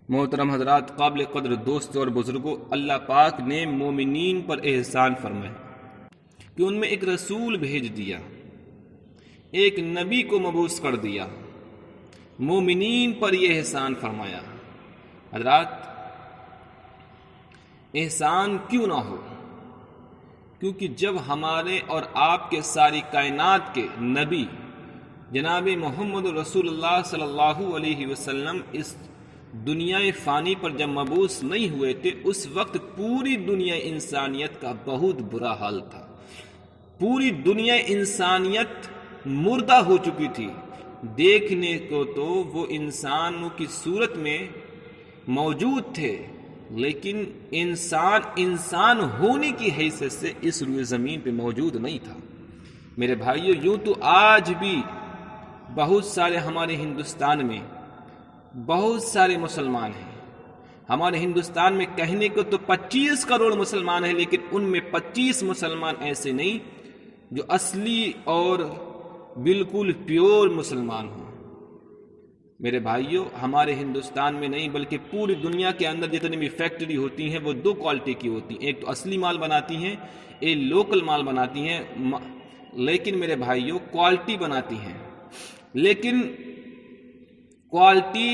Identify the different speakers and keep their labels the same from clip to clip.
Speaker 1: محترم حضرات، قابل قدر دوستوں اور بزرگوں، اللہ پاک نے مومنین پر احسان فرمایا کہ ان میں ایک رسول بھیج دیا، ایک نبی کو مبعوث کر دیا۔ مومنین پر یہ احسان فرمایا۔ حضرات، احسان کیوں نہ ہو؟ کیونکہ جب ہمارے اور آپ کے ساری کائنات کے نبی جناب محمد رسول اللہ صلی اللہ علیہ وسلم اس دنیا فانی پر جب مبعوث نہیں ہوئے تھے، اس وقت پوری دنیا انسانیت کا بہت برا حال تھا۔ پوری دنیا انسانیت مردہ ہو چکی تھی۔ دیکھنے کو تو وہ انسانوں کی صورت میں موجود تھے، لیکن انسان ہونے کی حیثیت سے اس روئے زمین پہ موجود نہیں تھا۔ میرے بھائیو، یوں تو آج بھی بہت سارے ہمارے ہندوستان میں بہت سارے مسلمان ہیں۔ ہمارے ہندوستان میں کہنے کو تو 25 کروڑ مسلمان ہیں، لیکن ان میں 25 مسلمان ایسے نہیں جو اصلی اور بالکل پیور مسلمان ہوں۔ میرے بھائیوں، ہمارے ہندوستان میں نہیں بلکہ پوری دنیا کے اندر جتنی بھی فیکٹری ہوتی ہیں وہ دو کوالٹی کی ہوتی ہیں، ایک تو اصلی مال بناتی ہیں، ایک لوکل مال بناتی ہیں۔ لیکن میرے بھائیوں، کوالٹی بناتی ہیں، لیکن کوالٹی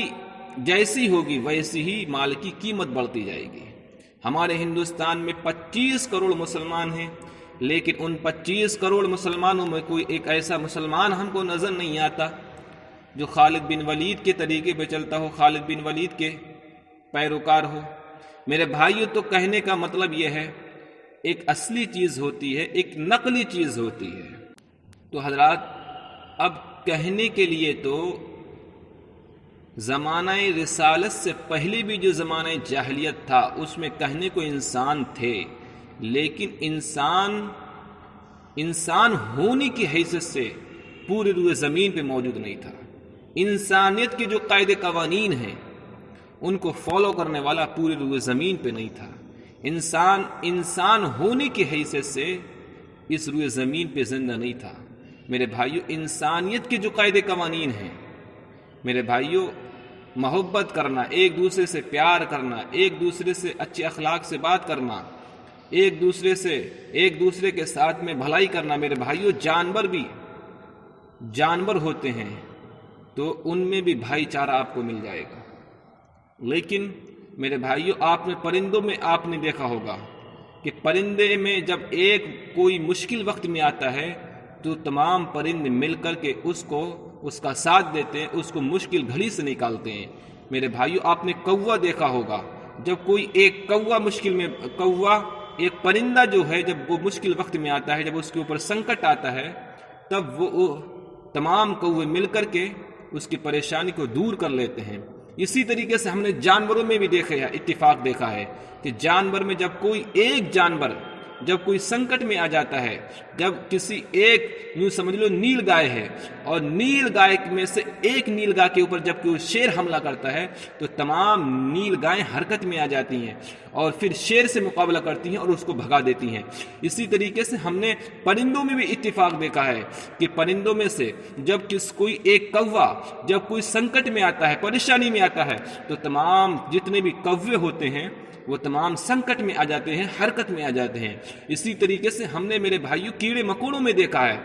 Speaker 1: جیسی ہوگی ویسی ہی مال کی قیمت بڑھتی جائے گی۔ ہمارے ہندوستان میں 25 کروڑ مسلمان ہیں، لیکن ان 25 کروڑ مسلمانوں میں کوئی ایک ایسا مسلمان ہم کو نظر نہیں آتا جو خالد بن ولید کے طریقے پہ چلتا ہو، خالد بن ولید کے پیروکار ہو۔ میرے بھائیوں، تو کہنے کا مطلب یہ ہے، ایک اصلی چیز ہوتی ہے، ایک نقلی چیز ہوتی ہے۔ تو حضرات، اب کہنے کے لیے تو زمانہ رسالت سے پہلے بھی جو زمانہ جاہلیت تھا اس میں کہنے کو انسان تھے، لیکن انسان ہونے کی حیثیت سے پورے روئے زمین پہ موجود نہیں تھا۔ انسانیت کے جو قاعدے قوانین ہیں ان کو فالو کرنے والا پورے روئے زمین پہ نہیں تھا۔ انسان ہونے کی حیثیت سے اس روئے زمین پہ زندہ نہیں تھا۔ میرے بھائیوں، انسانیت کے جو قاعدے قوانین ہیں، میرے بھائیوں، محبت کرنا، ایک دوسرے سے پیار کرنا، ایک دوسرے سے اچھے اخلاق سے بات کرنا، ایک دوسرے کے ساتھ میں بھلائی کرنا۔ میرے بھائیوں، جانور بھی جانور ہوتے ہیں تو ان میں بھی بھائی چارہ آپ کو مل جائے گا، لیکن میرے بھائیوں، پرندوں میں آپ نے دیکھا ہوگا کہ پرندے میں جب ایک کوئی مشکل وقت میں آتا ہے تو تمام پرندے مل کر کے اس کا ساتھ دیتے ہیں، اس کو مشکل گھڑی سے نکالتے ہیں۔ میرے بھائیوں، آپ نے کوا دیکھا ہوگا، جب کوئی ایک ایک پرندہ جو ہے جب وہ مشکل وقت میں آتا ہے، جب اس کے اوپر سنکٹ آتا ہے، تب وہ تمام کوے مل کر کے اس کی پریشانی کو دور کر لیتے ہیں۔ اسی طریقے سے ہم نے جانوروں میں بھی اتفاق دیکھا ہے کہ جانور میں جب کوئی سنکٹ میں آ جاتا ہے، جب کسی ایک یوں سمجھ لو نیل گائے ہے، اور نیل گائے میں سے ایک نیل گائے کے اوپر جب کوئی شیر حملہ کرتا ہے تو تمام نیل گائیں حرکت میں آ جاتی ہیں اور پھر شیر سے مقابلہ کرتی ہیں اور اس کو بھگا دیتی ہیں۔ اسی طریقے سے ہم نے پرندوں میں بھی اتفاق دیکھا ہے کہ پرندوں میں سے جب کوئی ایک کوا جب کوئی سنکٹ میں آتا ہے، پریشانی میں آتا ہے، تو تمام جتنے بھی کوے ہوتے ہیں وہ تمام سنکٹ میں آ جاتے ہیں، حرکت میں آ جاتے ہیں۔ اسی طریقے سے ہم نے میرے بھائیوں کیڑے مکوڑوں میں دیکھا ہے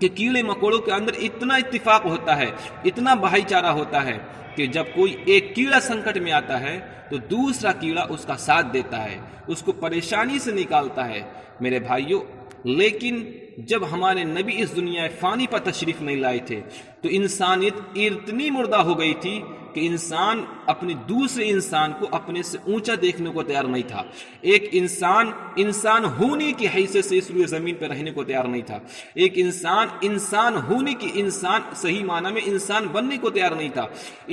Speaker 1: کہ کیڑے مکوڑوں کے اندر اتنا اتفاق ہوتا ہے، اتنا بھائی چارہ ہوتا ہے کہ جب کوئی ایک کیڑا سنکٹ میں آتا ہے تو دوسرا کیڑا اس کا ساتھ دیتا ہے، اس کو پریشانی سے نکالتا ہے۔ میرے بھائیوں، لیکن جب ہمارے نبی اس دنیا فانی پر تشریف نہیں لائے تھے تو انسانیت اتنی مردہ ہو گئی تھی کہ انسان اپنے دوسرے انسان کو اپنے سے اونچا دیکھنے کو تیار نہیں تھا۔ ایک انسان ہونے کی حیثیت سے اس روئے زمین پر رہنے کو تیار نہیں تھا۔ ایک انسان ہونے کی، انسان صحیح معنی میں انسان بننے کو تیار نہیں تھا۔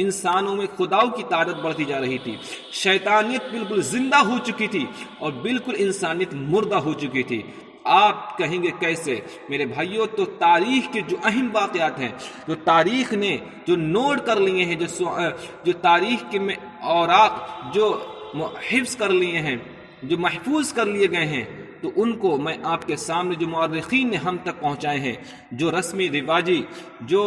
Speaker 1: انسانوں میں خداؤں کی تعداد بڑھتی جا رہی تھی، شیطانیت بالکل زندہ ہو چکی تھی اور بالکل انسانیت مردہ ہو چکی تھی۔ آپ کہیں گے کیسے؟ میرے بھائیوں، تو تاریخ کے جو اہم واقعات ہیں، جو تاریخ نے جو نوٹ کر لیے ہیں، جو تاریخ کے میں اوراق جو حفظ کر لیے ہیں، جو محفوظ کر لیے گئے ہیں، تو ان کو میں آپ کے سامنے جو مورخین نے ہم تک پہنچائے ہیں، جو رسمی رواجی جو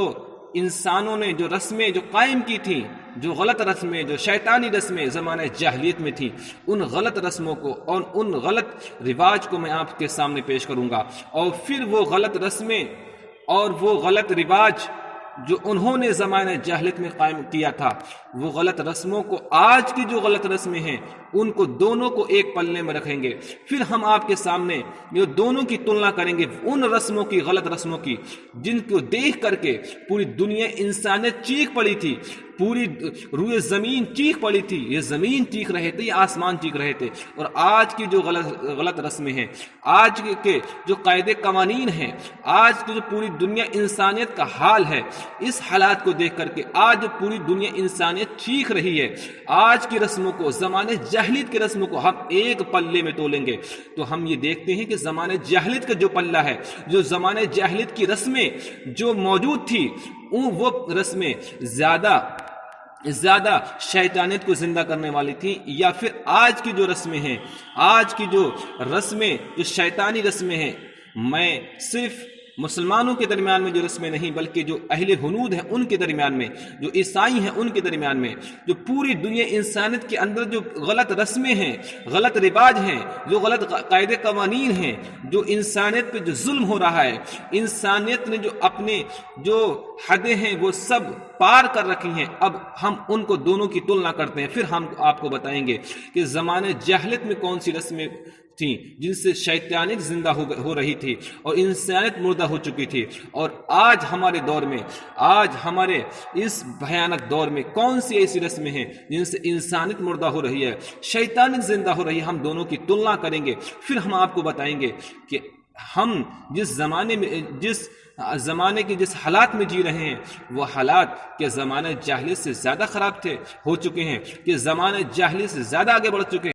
Speaker 1: انسانوں نے جو رسمیں جو قائم کی تھیں، جو غلط رسمیں، جو شیطانی رسمیں زمانہ جاہلیت میں تھیں، ان غلط رسموں کو اور ان غلط رواج کو میں آپ کے سامنے پیش کروں گا، اور پھر وہ غلط رسمیں اور وہ غلط رواج جو انہوں نے زمانہ جاہلیت میں قائم کیا تھا، وہ غلط رسموں کو آج کی جو غلط رسمیں ہیں ان کو دونوں کو ایک پلے میں رکھیں گے، پھر ہم آپ کے سامنے یہ دونوں کی تلنا کریں گے ان رسموں کی، غلط رسموں کی، جن کو دیکھ کر کے پوری دنیا انسانیت چیخ پڑی تھی، پوری روئے زمین چیخ پڑی تھی، یہ زمین چیخ رہے تھے، یہ آسمان چیخ رہے تھے، اور آج کی جو غلط رسمیں ہیں، آج کے جو قاعدے قوانین ہیں، آج کی جو پوری دنیا انسانیت کا حال ہے، اس حالات کو دیکھ کر کے آج پوری دنیا انسانیت چیخ رہی ہے، آج کی رسموں کو، زمانے جاہلیت کی رسموں کو ہم ایک پلے میں تولیں گے تو ہم یہ دیکھتے ہیں کہ زمانے جاہلیت کا جو پلہ ہے، جو زمانے جاہلیت کی رسمیں جو موجود تھی، وہ رسمیں زیادہ شیطانیت کو زندہ کرنے والی تھی، یا پھر آج کی جو رسمیں ہیں، آج کی جو رسمیں جو شیطانی رسمیں ہیں، میں صرف مسلمانوں کے درمیان میں جو رسمیں نہیں بلکہ جو اہل ہنود ہیں ان کے درمیان میں، جو عیسائی ہیں ان کے درمیان میں، جو پوری دنیا انسانیت کے اندر جو غلط رسمیں ہیں، غلط رواج ہیں، جو غلط قاعدے قوانین ہیں، جو انسانیت پہ جو ظلم ہو رہا ہے، انسانیت نے جو اپنے جو حدیں ہیں وہ سب پار کر رکھی ہیں، اب ہم ان کو دونوں کی تلنا کرتے ہیں، پھر ہم آپ کو بتائیں گے کہ زمانے جاہلیت میں کون سی رسمیں تھیں جن سے شیطانیت زندہ ہو رہی تھی اور انسانیت مردہ ہو چکی تھی، اور آج ہمارے دور میں، آج ہمارے اس بھیانک دور میں کون سی ایسی رسمیں ہیں جن سے انسانیت مردہ ہو رہی ہے، شیطانیت زندہ ہو رہی ہے، ہم دونوں کی تلنا کریں گے، پھر ہم آپ کو بتائیں گے کہ ہم جس زمانے کے جس حالات میں جی رہے ہیں وہ حالات کہ زمانہ جاہلیت سے زیادہ خراب ہو چکے ہیں، کہ زمانہ جاہلیت سے زیادہ آگے بڑھ چکے ہیں۔